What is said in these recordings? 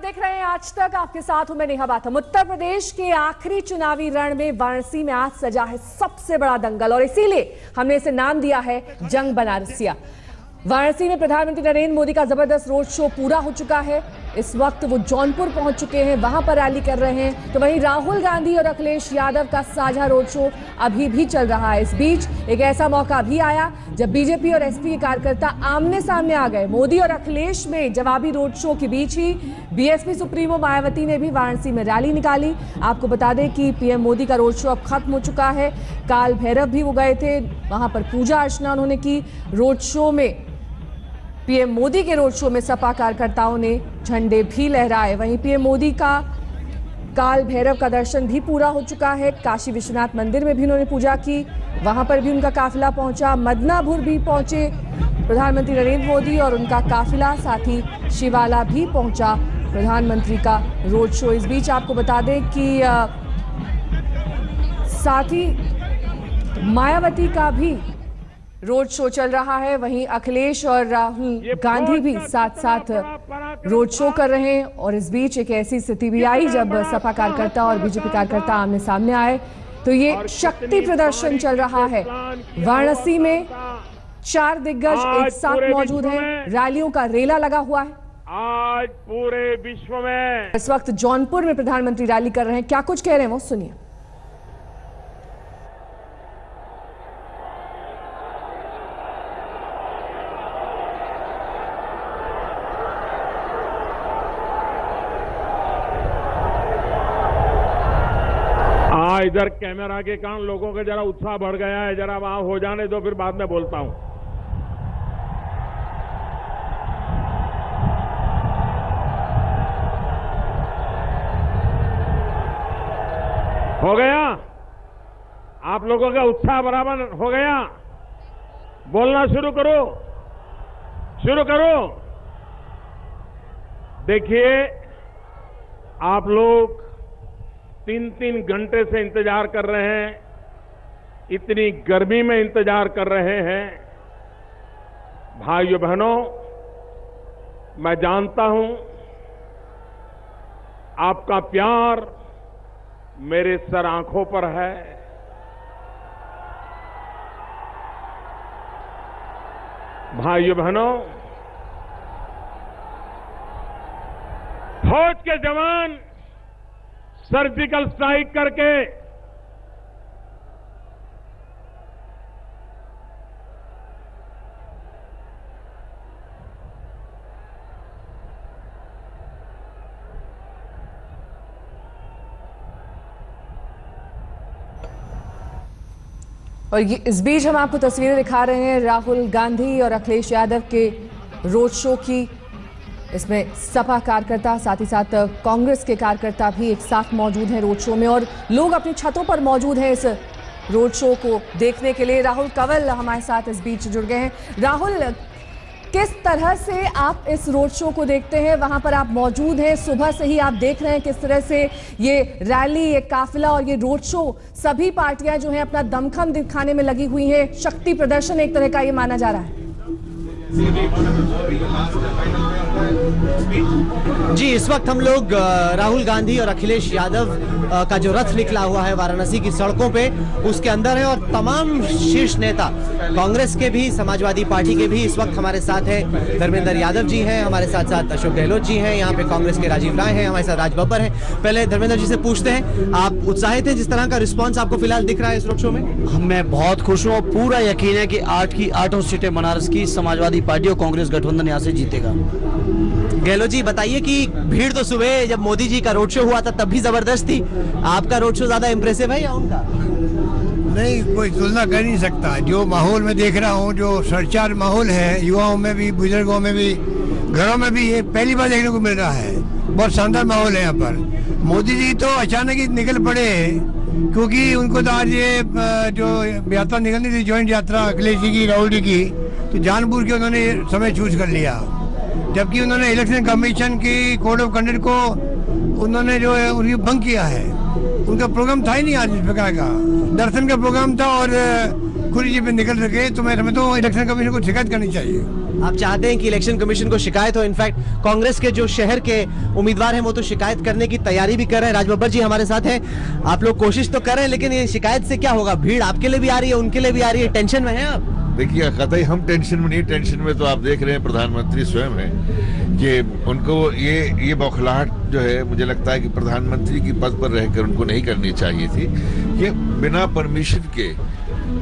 देख रहे हैं आज तक, आपके साथ हूं मैं नेहा बाथम। उत्तर प्रदेश के आखिरी चुनावी रण में वाराणसी में आज सजा है सबसे बड़ा दंगल और इसीलिए हमने इसे नाम दिया है जंग बनारसिया। वाराणसी में प्रधानमंत्री नरेंद्र मोदी का जबरदस्त रोड शो पूरा हो चुका है। इस वक्त वो जौनपुर पहुंच चुके हैं, वहां पर रैली कर रहे हैं। तो वहीं राहुल गांधी और अखिलेश यादव का साझा रोड शो अभी भी चल रहा है। इस बीच एक ऐसा मौका भी आया जब बीजेपी और एसपी के कार्यकर्ता आमने सामने आ गए। मोदी और अखिलेश में जवाबी रोड शो के बीच ही बीएसपी सुप्रीमो मायावती ने भी वाराणसी में रैली निकाली। आपको बता दें कि पीएम मोदी का रोड शो अब खत्म हो चुका है। काल भैरव भी वो गए थे, वहां पर पूजा अर्चना उन्होंने की। रोड शो में पीएम मोदी के रोड शो में सपा कार्यकर्ताओं ने झंडे भी लहराए। वहीं पीएम मोदी का काल भैरव का दर्शन भी पूरा हो चुका है। काशी विश्वनाथ मंदिर में भी उन्होंने पूजा की, वहां पर भी उनका काफिला पहुंचा। मदनापुर भी पहुंचे प्रधानमंत्री नरेंद्र मोदी और उनका काफिला, साथ ही शिवाला भी पहुंचा प्रधानमंत्री का रोड शो। इस बीच आपको बता दें कि साथ ही मायावती का भी रोड शो चल रहा है। वहीं अखिलेश और राहुल गांधी भी साथ साथ रोड शो कर रहे हैं। और इस बीच एक ऐसी स्थिति भी आई जब सपा कार्यकर्ता और बीजेपी कार्यकर्ता आमने सामने आए। तो ये शक्ति प्रदर्शन चल रहा है। वाराणसी में 4 दिग्गज एक साथ मौजूद हैं, रैलियों का रेला लगा हुआ है। आज पूरे विश्व में इस वक्त जौनपुर में प्रधानमंत्री रैली कर रहे हैं। क्या कुछ कह रहे हैं वो सुनिए। इधर कैमरा के कारण लोगों का जरा उत्साह बढ़ गया है। जरा वहां हो जाने दो, फिर बाद में बोलता हूं। हो गया? आप लोगों का उत्साह बराबर हो गया? बोलना शुरू करो, शुरू करो। देखिए, आप लोग 3-3 घंटे से इंतजार कर रहे हैं, इतनी गर्मी में इंतजार कर रहे हैं। भाइयों बहनों, मैं जानता हूं आपका प्यार मेरे सर आंखों पर है। भाइयों बहनों, फौज के जवान सर्जिकल स्ट्राइक करके और इस बीच हम आपको तस्वीरें दिखा रहे हैं राहुल गांधी और अखिलेश यादव के रोड शो की। इसमें सपा कार्यकर्ता, साथ ही साथ कांग्रेस के कार्यकर्ता भी एक साथ मौजूद हैं रोड शो में और लोग अपनी छतों पर मौजूद हैं इस रोड शो को देखने के लिए। राहुल कंवल हमारे साथ इस बीच जुड़ गए हैं। राहुल, किस तरह से आप इस रोड शो को देखते हैं? वहां पर आप मौजूद हैं, सुबह से ही आप देख रहे हैं किस तरह से ये रैली, ये काफिला और ये रोड शो, सभी पार्टियां जो हैं अपना दमखम दिखाने में लगी हुई हैं। शक्ति प्रदर्शन एक तरह का ये माना जा रहा है। जी, इस वक्त हम लोग राहुल गांधी और अखिलेश यादव का जो रथ निकला हुआ है वाराणसी की सड़कों पे, उसके अंदर है और तमाम शीर्ष नेता कांग्रेस के भी, समाजवादी पार्टी के भी इस वक्त हमारे साथ है। धर्मेंद्र यादव जी हैं हमारे साथ, साथ अशोक गहलोत जी हैं, यहाँ पे कांग्रेस के राजीव राय हैं, हमारे साथ राज बब्बर हैं। पहले धर्मेंद्र जी से पूछते हैं, आप उत्साहित हैं? जिस तरह का रिस्पॉन्स आपको फिलहाल दिख रहा है इस रोड शो में? मैं बहुत खुश हूँ। पूरा यकीन है कि 8 की 8 सीटें बनारस की समाजवादी पार्टी और कांग्रेस गठबंधन यहाँ से जीतेगा। गहलोत जी, बताइए कि भीड़ तो सुबह जब मोदी जी का रोड शो हुआ था तब भी जबरदस्त थी, आपका रोड शो ज्यादा इंप्रेसिव है या उनका? नहीं, कोई तुलना कर नहीं सकता। जो माहौल में देख रहा हूँ, जो सरचार माहौल है, युवाओं में भी, बुजुर्गों में भी, घरों में भी, ये पहली बार देखने को मिल रहा है। बहुत शानदार माहौल है यहाँ पर। मोदी जी तो अचानक ही निकल पड़े, क्योंकि उनको तो आज ये जो यात्रा निकलनी थी, ज्वाइंट यात्रा अखिलेश जी की, राहुल जी की, तो जानबूझ के उन्होंने समय चूज कर लिया। जबकि उन्होंने इलेक्शन कमीशन की कोड ऑफ कंडक्ट को उन्होंने जो है उनकी भंग किया है। उनका प्रोग्राम था ही नहीं आज इस प्रकार का। दर्शन का प्रोग्राम था और खुली जीप में निकल सके तो मैं समझता हूँ इलेक्शन कमीशन को शिकायत करनी चाहिए। आप चाहते हैं कि इलेक्शन कमीशन को शिकायत हो। इनफैक्ट कांग्रेस के जो शहर के उम्मीदवार हैं वो तो शिकायत करने की तैयारी भी कर रहे हैं। राज बब्बर जी हमारे साथ हैं। आप लोग कोशिश तो कर रहे हैं, लेकिन ये शिकायत से क्या होगा? भीड़ आपके लिए भी आ रही है, उनके लिए भी आ रही है, टेंशन में है आप? देखिए, कतई हम टेंशन में नहीं, टेंशन में तो आप देख रहे हैं प्रधानमंत्री स्वयं है कि उनको ये बौखलाहट जो है, मुझे लगता है कि प्रधानमंत्री की पद पर रहकर उनको नहीं करनी चाहिए थी। ये बिना परमिशन के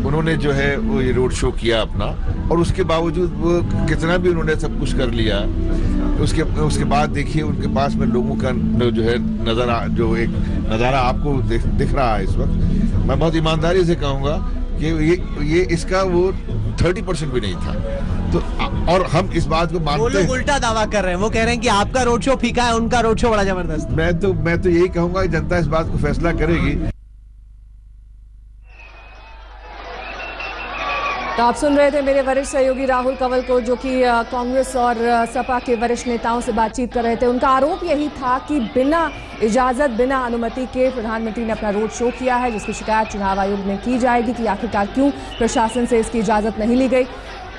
उन्होंने जो है वो ये रोड शो किया अपना, और उसके बावजूद वो कितना भी उन्होंने सब कुछ कर लिया, उसके बाद देखिए उनके पास में लोगों का जो है जो एक नज़ारा आपको दिख रहा है इस वक्त। मैं बहुत ईमानदारी से कहूँगा कि ये इसका वो 30% भी नहीं था। तो और हम इस बात को वो मानते लोग उल्टा दावा कर रहे हैं। वो कह रहे हैं कि आपका रोड शो फीका है, उनका रोड शो बड़ा जबरदस्त। मैं तो यही कहूंगा कि जनता इस बात को फैसला करेगी। तो आप सुन रहे थे मेरे वरिष्ठ सहयोगी राहुल कंवल को, जो कि कांग्रेस और सपा के वरिष्ठ नेताओं से बातचीत कर रहे थे। उनका आरोप यही था कि बिना इजाजत, बिना अनुमति के प्रधानमंत्री ने अपना रोड शो किया है, जिसकी शिकायत चुनाव आयोग में की जाएगी कि आखिरकार क्यों प्रशासन से इसकी इजाजत नहीं ली गई।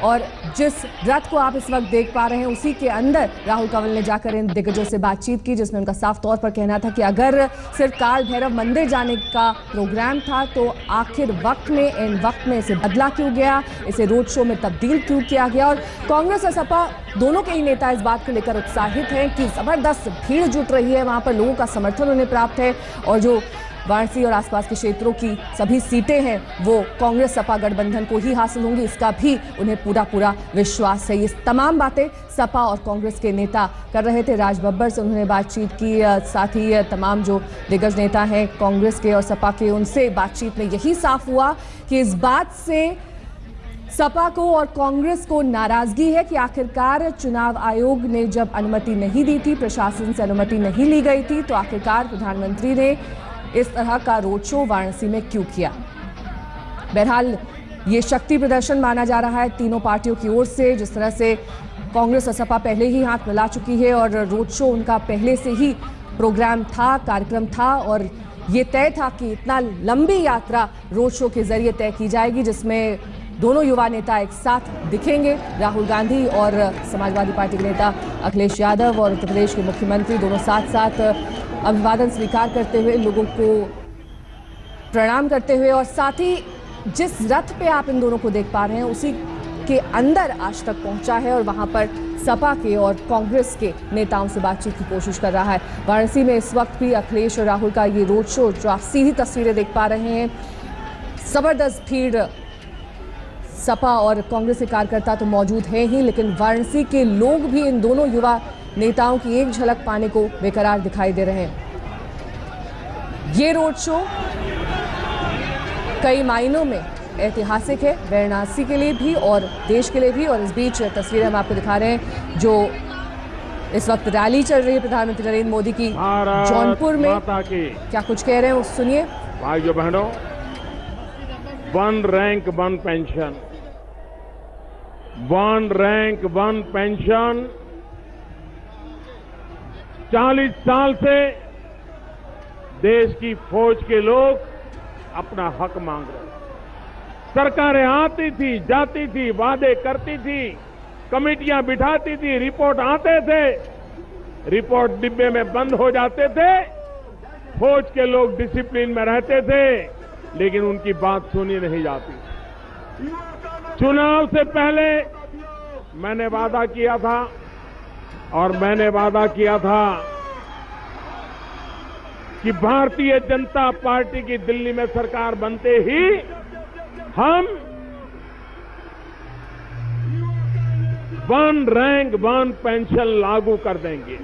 और जिस रथ को आप इस वक्त देख पा रहे हैं, उसी के अंदर राहुल कंवल ने जाकर इन दिग्गजों से बातचीत की, जिसमें उनका साफ तौर पर कहना था कि अगर सिर्फ काल भैरव मंदिर जाने का प्रोग्राम था तो आखिर वक्त में, इन वक्त में इसे बदला क्यों गया, इसे रोड शो में तब्दील क्यों किया गया। और कांग्रेस और सपा दोनों के ही नेता इस बात को लेकर उत्साहित हैं कि जबरदस्त भीड़ जुट रही है, वहां पर लोगों का समर्थन उन्हें प्राप्त है, और जो वाराणसी और आसपास के क्षेत्रों की सभी सीटें हैं वो कांग्रेस सपा गठबंधन को ही हासिल होंगी, इसका भी उन्हें पूरा विश्वास है। ये तमाम बातें सपा और कांग्रेस के नेता कर रहे थे। राज बब्बर से उन्होंने बातचीत की, साथ ही तमाम जो दिग्गज नेता हैं कांग्रेस के और सपा के, उनसे बातचीत में यही साफ हुआ कि इस बात से सपा को और कांग्रेस को नाराजगी है कि आखिरकार चुनाव आयोग ने जब अनुमति नहीं दी थी, प्रशासन से अनुमति नहीं ली गई थी, तो आखिरकार प्रधानमंत्री ने इस तरह का रोड शो वाराणसी में क्यों किया। बहरहाल ये शक्ति प्रदर्शन माना जा रहा है तीनों पार्टियों की ओर से। जिस तरह से कांग्रेस और सपा पहले ही हाथ मिला चुकी है और रोड शो उनका पहले से ही प्रोग्राम था, कार्यक्रम था, और ये तय था कि इतना लंबी यात्रा रोड शो के जरिए तय की जाएगी, जिसमें दोनों युवा नेता एक साथ दिखेंगे। राहुल गांधी और समाजवादी पार्टी के नेता अखिलेश यादव और उत्तर प्रदेश के मुख्यमंत्री दोनों साथ साथ अभिवादन स्वीकार करते हुए, लोगों को प्रणाम करते हुए, और साथ ही जिस रथ पे आप इन दोनों को देख पा रहे हैं उसी के अंदर आज तक पहुंचा है और वहां पर सपा के और कांग्रेस के नेताओं से बातचीत की कोशिश कर रहा है। वाराणसी में इस वक्त भी अखिलेश और राहुल का ये रोड शो, जो आप सीधी तस्वीरें देख पा रहे हैं, जबरदस्त भीड़ सपा और कांग्रेस के कार्यकर्ता तो मौजूद हैं ही, लेकिन वाराणसी के लोग भी इन दोनों युवा नेताओं की एक झलक पाने को बेकरार दिखाई दे रहे हैं। ये रोड शो कई मायनों में ऐतिहासिक है, वाराणसी के लिए भी और देश के लिए भी। और इस बीच तस्वीरें हम आपको दिखा रहे हैं जो इस वक्त रैली चल रही है प्रधानमंत्री नरेंद्र मोदी की जौनपुर में। क्या कुछ कह रहे हैं उस सुनिए। भाइयों बहनों, 1 रैंक 1 पेंशन, 1 रैंक 1 पेंशन 40 साल से देश की फौज के लोग अपना हक मांग रहे हैं। सरकारें आती थी, जाती थी, वादे करती थी, कमेटियां बिठाती थी, रिपोर्ट आते थे, रिपोर्ट डिब्बे में बंद हो जाते थे, फौज के लोग डिसिप्लिन में रहते थे, लेकिन उनकी बात सुनी नहीं जाती। चुनाव से पहले मैंने वादा किया था, और मैंने वादा किया था कि भारतीय जनता पार्टी की दिल्ली में सरकार बनते ही हम 1 रैंक 1 पेंशन लागू कर देंगे।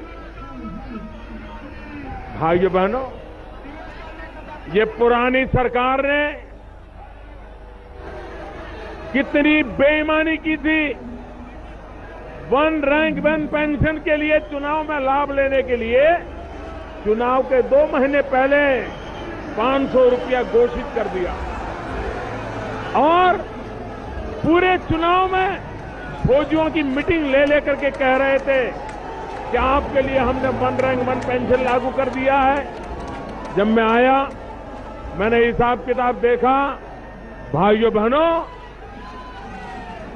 भाइयों बहनों, ये पुरानी सरकार ने कितनी बेईमानी की थी। 1 रैंक 1 पेंशन के लिए चुनाव में लाभ लेने के लिए चुनाव के 2 महीने पहले 500 रुपया घोषित कर दिया, और पूरे चुनाव में फौजियों की मीटिंग ले लेकर के कह रहे थे कि आपके लिए हमने 1 रैंक 1 पेंशन लागू कर दिया है। जब मैं आया, मैंने हिसाब किताब देखा, भाइयों बहनों,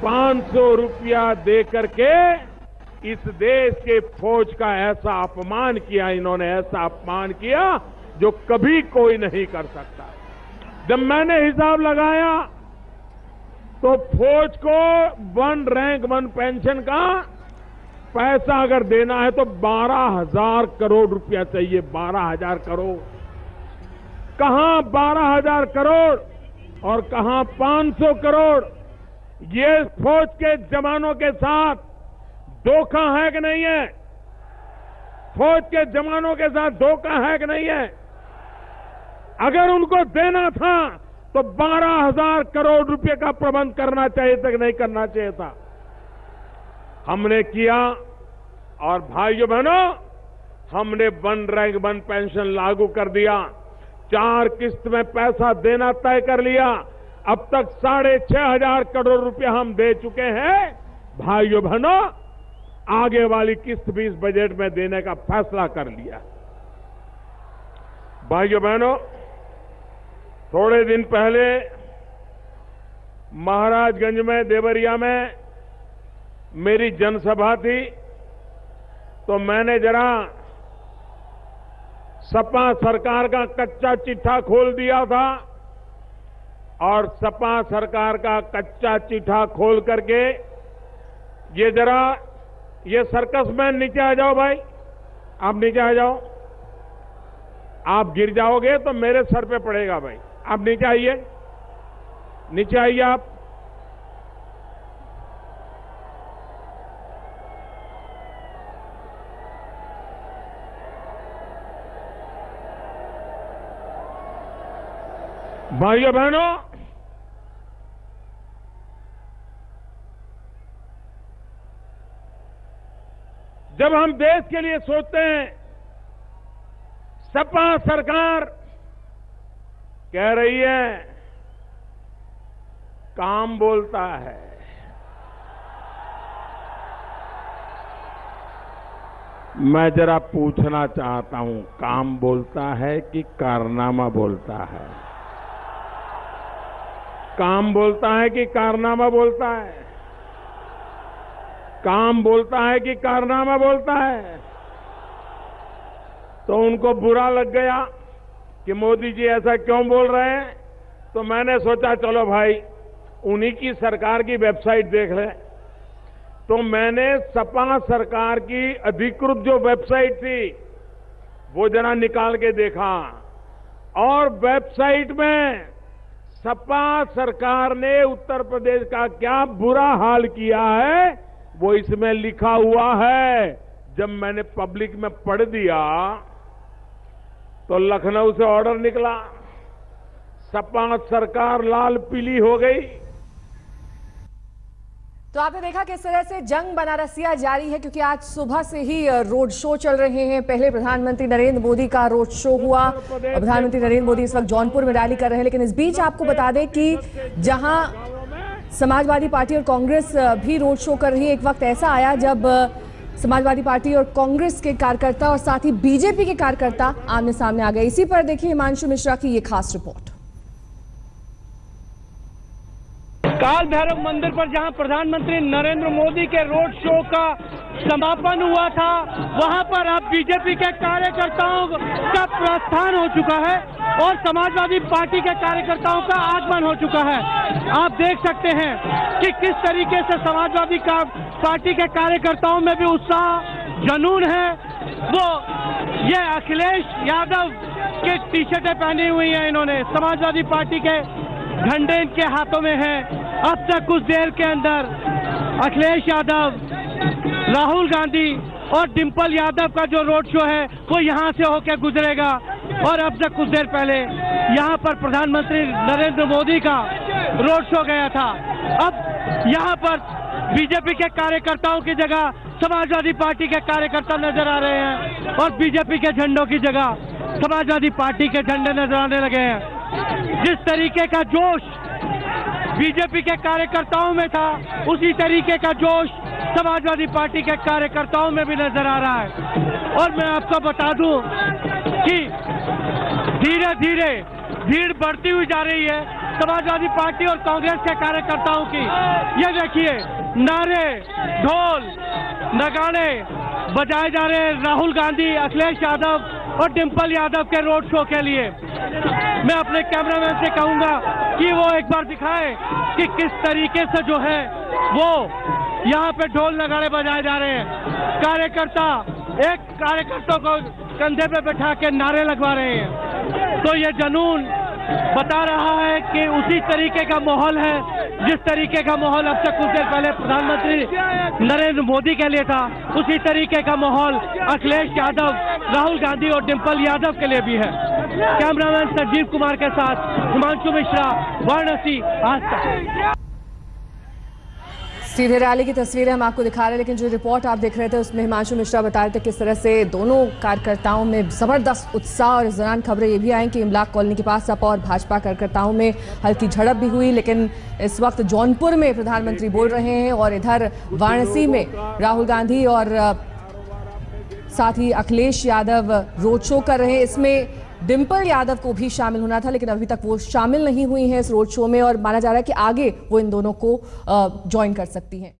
500 रुपया दे करके इस देश के फौज का ऐसा अपमान किया, इन्होंने ऐसा अपमान किया जो कभी कोई नहीं कर सकता। जब मैंने हिसाब लगाया तो फौज को 1 रैंक 1 पेंशन का पैसा अगर देना है तो 12,000 करोड़ रुपया चाहिए। 12,000 करोड़, कहां 12,000 करोड़ और कहां 500 करोड़। ये फौज के जवानों के साथ धोखा है कि नहीं है? फौज के जवानों के साथ धोखा है कि नहीं है? अगर उनको देना था तो 12,000 करोड़ रुपए का प्रबंध करना चाहिए था कि नहीं करना चाहिए था? हमने किया। और भाइयों बहनों, हमने 1 रैंक 1 पेंशन लागू कर दिया। 4 किस्त में पैसा देना तय कर लिया। अब तक 6,500 करोड़ रुपए हम दे चुके हैं। भाइयों बहनों, आगे वाली किस्त भी इस बजट में देने का फैसला कर लिया। भाइयों बहनों, थोड़े दिन पहले महाराजगंज में, देवरिया में मेरी जनसभा थी, तो मैंने जरा सपा सरकार का कच्चा चिट्ठा खोल दिया था। और सपा सरकार का कच्चा चिट्ठा खोल करके ये सर्कस मैन नीचे आ जाओ भाई, आप नीचे आ जाओ। आप गिर जाओगे तो मेरे सर पे पड़ेगा भाई। आप नीचे आइए, नीचे आइए आप। भाइयों बहनों, जब हम देश के लिए सोचते हैं, सपा सरकार कह रही है काम बोलता है। मैं जरा पूछना चाहता हूं, काम बोलता है कि कारनामा बोलता है? काम बोलता है कि कारनामा बोलता है? काम बोलता है कि कारनामा बोलता है? तो उनको बुरा लग गया कि मोदी जी ऐसा क्यों बोल रहे हैं। तो मैंने सोचा चलो भाई उन्हीं की सरकार की वेबसाइट देख लें। तो मैंने सपा सरकार की अधिकृत जो वेबसाइट थी वो जरा निकाल के देखा, और वेबसाइट में सपा सरकार ने उत्तर प्रदेश का क्या बुरा हाल किया है वो इसमें लिखा हुआ है। जब मैंने पब्लिक में पढ़ दिया तो लखनऊ से ऑर्डर निकला, सपा सरकार लाल पीली हो गई। तो आपने देखा किस तरह से जंग बनारसिया जारी है, क्योंकि आज सुबह से ही रोड शो चल रहे हैं। पहले प्रधानमंत्री नरेंद्र मोदी का रोड शो हुआ और प्रधानमंत्री नरेंद्र मोदी इस वक्त जौनपुर में रैली कर रहे हैं। लेकिन इस बीच आपको बता दें कि जहां समाजवादी पार्टी और कांग्रेस भी रोड शो कर रही है, एक वक्त ऐसा आया जब समाजवादी पार्टी और कांग्रेस के कार्यकर्ता और साथ ही बीजेपी के कार्यकर्ता आमने सामने आ गए। इसी पर देखिए हिमांशु मिश्रा की ये खास रिपोर्ट। काल भैरव मंदिर पर जहां प्रधानमंत्री नरेंद्र मोदी के रोड शो का समापन हुआ था, वहां पर अब बीजेपी के कार्यकर्ताओं का प्रस्थान हो चुका है और समाजवादी पार्टी के कार्यकर्ताओं का आगमन हो चुका है। आप देख सकते हैं कि किस तरीके से समाजवादी पार्टी के कार्यकर्ताओं में भी उत्साह, जुनून है। वो ये अखिलेश यादव के टी शर्टें पहनी हुई हैं, इन्होंने समाजवादी पार्टी के झंडे इनके हाथों में हैं। अब तक कुछ देर के अंदर अखिलेश यादव, राहुल गांधी और डिंपल यादव का जो रोड शो है वो यहां से होकर गुजरेगा। और अब तक कुछ देर पहले यहां पर प्रधानमंत्री नरेंद्र मोदी का रोड शो गया था। अब यहां पर बीजेपी के कार्यकर्ताओं की जगह समाजवादी पार्टी के कार्यकर्ता नजर आ रहे हैं और बीजेपी के झंडों की जगह समाजवादी पार्टी के झंडे नजर आने लगे हैं। जिस तरीके का जोश बीजेपी के कार्यकर्ताओं में था, उसी तरीके का जोश समाजवादी पार्टी के कार्यकर्ताओं में भी नजर आ रहा है। और मैं आपको बता दूं कि धीरे धीरे भीड़ बढ़ती हुई जा रही है समाजवादी पार्टी और कांग्रेस के कार्यकर्ताओं की। ये देखिए, नारे, ढोल, नगाड़े बजाए जा रहे हैं राहुल गांधी, अखिलेश यादव और डिंपल यादव के रोड शो के लिए। मैं अपने कैमरामैन से कहूंगा कि वो एक बार दिखाए कि किस तरीके से जो है वो यहाँ पे ढोल नगाड़े बजाए जा रहे हैं। कार्यकर्ता एक कार्यकर्ता को कंधे पे बैठा के नारे लगवा रहे हैं। तो ये जुनून बता रहा है कि उसी तरीके का माहौल है जिस तरीके का माहौल अब से कुछ देर पहले प्रधानमंत्री नरेंद्र मोदी के लिए था। उसी तरीके का माहौल अखिलेश यादव, राहुल गांधी और डिंपल यादव के लिए भी है। कैमरामैन संजीव कुमार के साथ हिमांशु मिश्रा, वाराणसी, आज तक। सीधे रैली की तस्वीरें हम आपको दिखा रहे हैं, लेकिन जो रिपोर्ट आप देख रहे थे उसमें हिमांशु मिश्रा बता रहे थे किस तरह से दोनों कार्यकर्ताओं में जबरदस्त उत्साह। और इस दौरान खबरें ये भी आई कि इमलाक कॉलोनी के पास सपा और भाजपा कार्यकर्ताओं में हल्की झड़प भी हुई। लेकिन इस वक्त जौनपुर में प्रधानमंत्री बोल रहे हैं और इधर वाराणसी में राहुल गांधी और साथ ही अखिलेश यादव रोड शो कर रहे हैं। इसमें डिंपल यादव को भी शामिल होना था, लेकिन अभी तक वो शामिल नहीं हुई हैं इस रोड शो में और माना जा रहा है कि आगे वो इन दोनों को ज्वाइन कर सकती हैं।